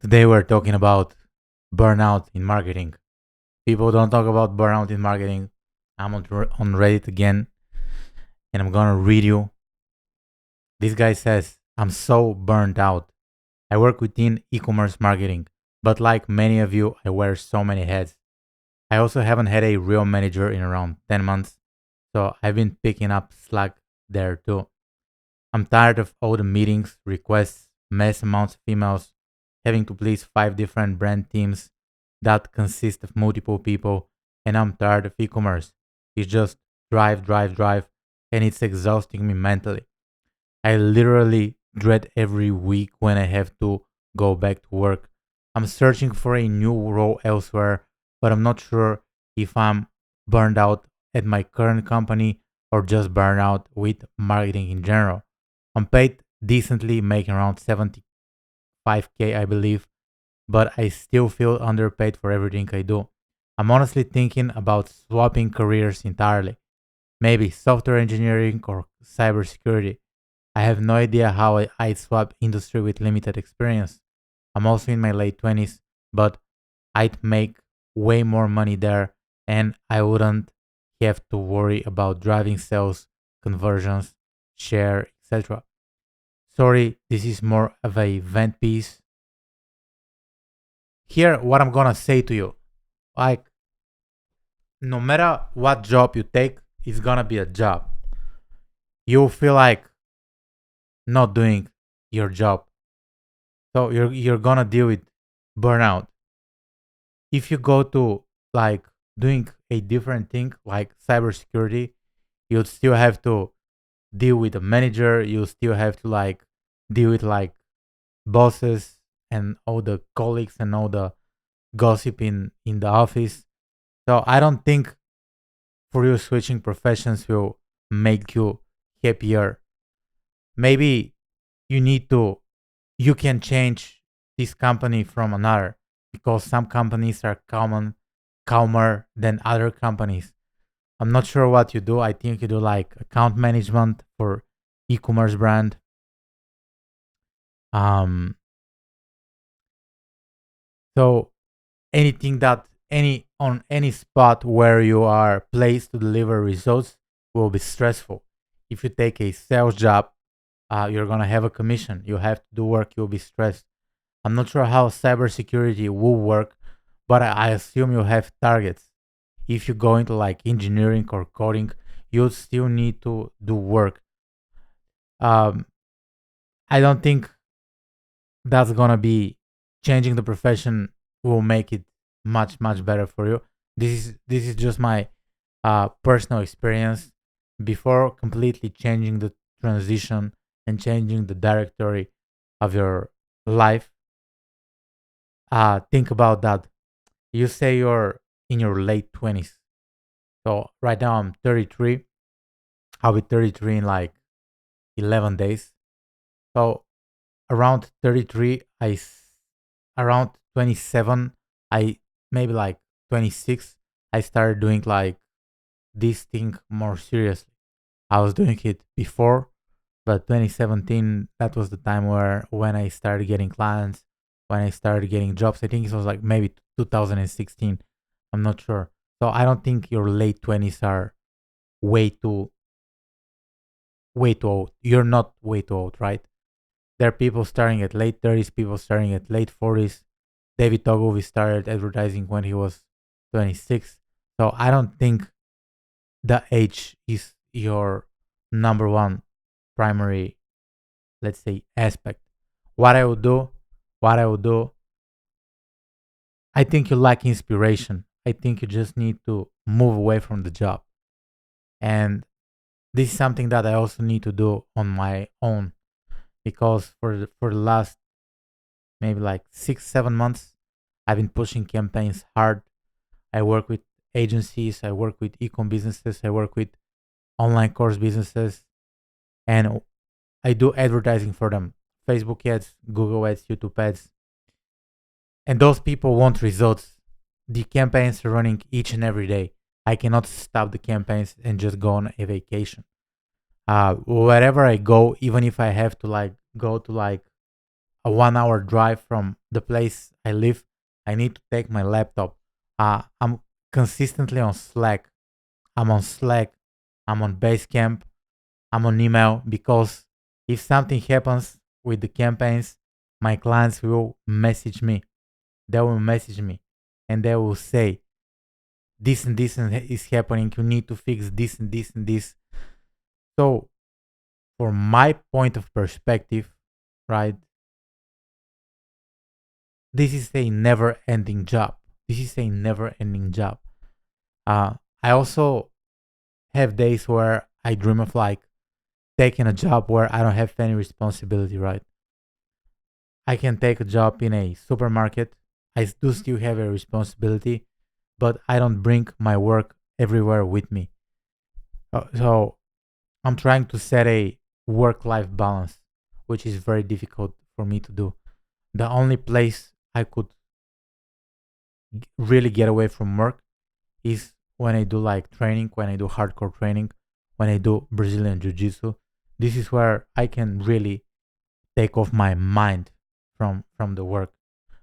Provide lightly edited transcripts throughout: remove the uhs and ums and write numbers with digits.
Today we're talking about burnout in marketing. People don't talk about burnout in marketing. I'm on Reddit again and I'm gonna read you. This guy says, I'm so burnt out. I work within e commerce marketing, but like many of you, I wear so many hats. I also haven't had a real manager in around 10 months, so I've been picking up slack there too. I'm tired of all the meetings, requests, mass amounts of emails, having to please 5 different brand teams that consist of multiple people, and I'm tired of e-commerce. It's just drive, drive, drive, and it's exhausting me mentally. I literally dread every week when I have to go back to work. I'm searching for a new role elsewhere, but I'm not sure if I'm burned out at my current company or just burned out with marketing in general. I'm paid decently, making around 75K, I believe, but I still feel underpaid for everything I do. I'm honestly thinking about swapping careers entirely. Maybe software engineering or cybersecurity. I have no idea how I'd swap industry with limited experience. I'm also in my late 20s, but I'd make way more money there and I wouldn't have to worry about driving sales, conversions, share, etc. Sorry, this is more of a vent piece. Here, what I'm gonna say to you, like, no matter what job you take, it's gonna be a job. You feel like not doing your job, so you're gonna deal with burnout. If you go to like doing a different thing like cybersecurity, you'll still have to deal with a manager. You still have to like deal with like bosses and all the colleagues and all the gossip in the office. So I don't think for you switching professions will make you happier. Maybe you need to you can change this company from another because some companies are calmer than other companies. I'm not sure what you do. I think you do like account management for e-commerce brand. Um so anything that any spot where you are placed to deliver results will be stressful. If you take a sales job, you're gonna have a commission. You have to do work. You'll be stressed. I'm not sure how cybersecurity will work, but I assume you have targets. If you go into like engineering or coding, you'll still need to do work. Um, I don't think that's gonna be changing the profession will make it much better for you. This is just my personal experience. Before completely changing the transition and changing the directory of your life, think about that. You say you're in your late 20s. So right now I'm 33. I'll be 33 in like 11 days. So around 33, around 27, I maybe like 26, I started doing like this thing more seriously. I was doing it before, but 2017, that was the time where when I started getting clients, when I started getting jobs. I think it was like maybe 2016. I'm not sure. So I don't think your late 20s are way too way too old. You're not way too old, right? There are people starting at late 30s, people starting at late 40s. David Ogilvy started advertising when he was 26. So I don't think the age is your number one primary, let's say, aspect. What I would do, what I would do, I think you lack inspiration. I think you just need to move away from the job. And this is something that I also need to do on my own because for the last maybe like 6 7 months, I've been pushing campaigns hard. I work with agencies, I work with ecom businesses, I work with online course businesses, and I do advertising for them. Facebook ads, Google ads, YouTube ads. And those people want results. The campaigns are running each and every day. I cannot stop the campaigns and just go on a vacation. Wherever I go, even if I have to like go to like a 1 hour drive from the place I live, I need to take my laptop. I'm consistently on Slack. I'm on Slack. I'm on Basecamp. I'm on email because if something happens with the campaigns, my clients will message me. They will message me and they will say, this and this is happening. You need to fix this and this and this. So, from my point of perspective, right, this is a never ending job. This is a never ending job. I also have days where I dream of like taking a job where I don't have any responsibility, right? I can take a job in a supermarket. I do still have a responsibility, but I don't bring my work everywhere with me. So I'm trying to set a work life balance, which is very difficult for me to do. The only place I could really get away from work is when I do like training, when I do hardcore training, when I do Brazilian Jiu Jitsu. This is where I can really take off my mind from the work.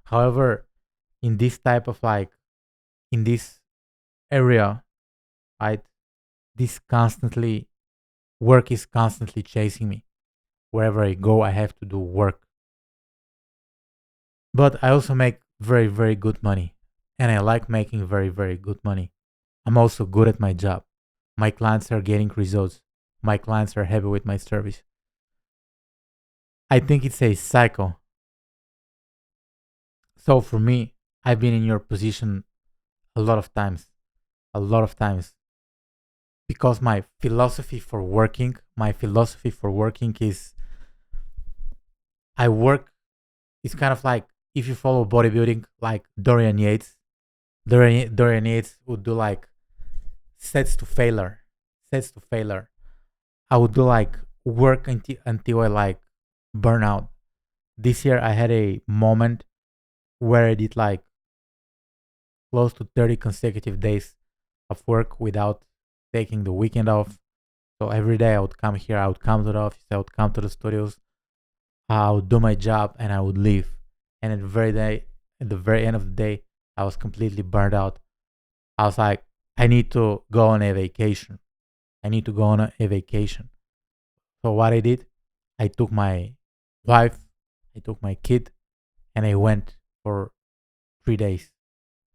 However, in this type of like in this area, right, this constantly work is constantly chasing me. Wherever I go, I have to do work. But I also make very, very good money. And I like making very, very good money. I'm also good at my job. My clients are getting results. My clients are happy with my service. I think it's a cycle. So for me, I've been in your position a lot of times. A lot of times. Because my philosophy for working is I work. It's kind of like if you follow bodybuilding, like Dorian Yates. Dorian Yates would do like sets to failure. Sets to failure. I would do like work until I like burn out. This year I had a moment where I did like close to 30 consecutive days of work without taking the weekend off. So every day I would come here, I would come to the office, I would come to the studios, I would do my job and I would leave. And at the very end of the day, I was completely burned out. I was like, I need to go on a vacation. I need to go on a vacation. So what I did, I took my wife, I took my kid, and I went for 3 days.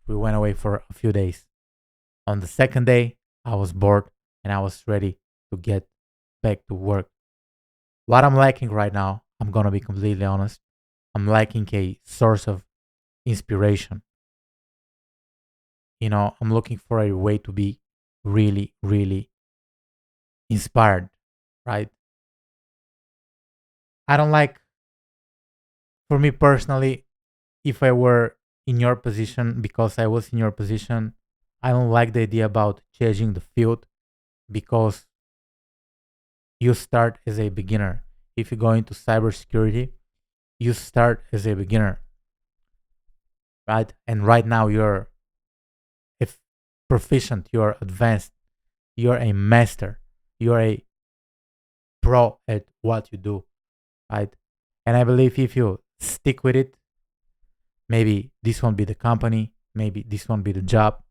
We went away for a few days. On the second day, I was bored and I was ready to get back to work. What I'm lacking right now, I'm gonna be completely honest. I'm lacking a source of inspiration. I'm looking for a way to be really, really inspired, right? I don't like, for me personally, if I were in your position, because I was in your position, I don't like the idea about changing the field because you start as a beginner. If you go into cybersecurity, you start as a beginner, right? And right now you're if proficient, you're advanced, you're a master, you're a pro at what you do, right? And I believe if you stick with it, maybe this won't be the company, maybe this won't be the job,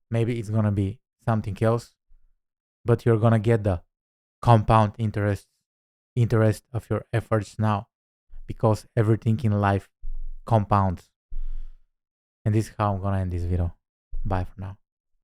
maybe it's gonna be something else, but you're gonna get the compound interest of your efforts now because everything in life compounds. And this is how I'm gonna end this video. Bye for now.